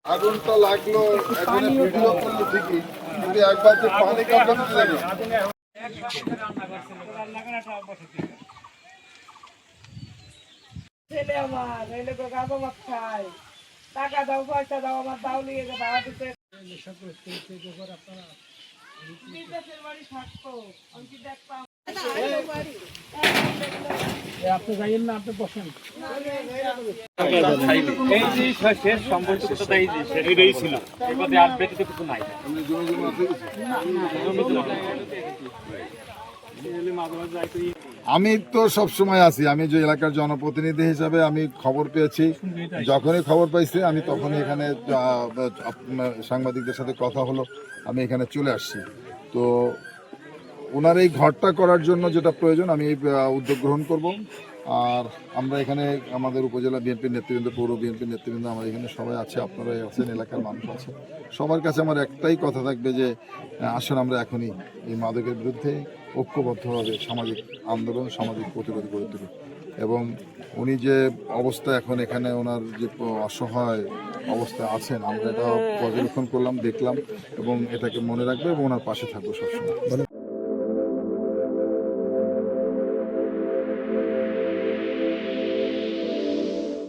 আগুনটা লাগলো একজনে ভিডিও করলো ঠিকই, কিন্তু একবার যে পানি কাটলো জানি ছেলে আমার এলে তো গাবো ভাত খায়, টাকা দাও পয়সা দাও, আমার দাও নিয়ে যে দাওয়া দিতে বিদেশের বাড়ি থাকতো আমি কি দেখতাম। আপনি যাইয়েন না, আপনি বসেন। এই যে শেষ সম্পর্কটা এই যে এটাই ছিল, এর মধ্যে আর ব্যতীত কিছু নাই। আমি তো সব সময় আছি, আমি যে এলাকার জনপ্রতিনিধি হিসাবে আমি খবর পেয়েছি, যখনই খবর পাইছি আমি তখনই এখানে সাংবাদিকদের সাথে কথা হলো, আমি এখানে চলে আসছি। তো ওনার এই ঘরটা করার জন্য যেটা প্রয়োজন আমি উদ্যোগ গ্রহণ করব। আর আমরা এখানে আমাদের উপজেলা বিএনপির নেতৃবৃন্দ, পৌর বিএনপির নেতৃবৃন্দ, আমরা এখানে সবাই আছে, আপনারা আছেন, এলাকার মানুষ আছে, সবার কাছে আমার একটাই কথা থাকবে যে আসুন আমরা এখনই এই মাদকের বিরুদ্ধে ঐক্যবদ্ধভাবে সামাজিক আন্দোলন, সামাজিক প্রতিরোধ গড়ে তুলি। এবং উনি যে অবস্থা এখন এখানে, ওনার যে অসহায় অবস্থা আছেন, আমরা এটা পর্যবেক্ষণ করলাম, দেখলাম এবং এটাকে মনে রাখবো এবং ওনার পাশে থাকবো সবসময়।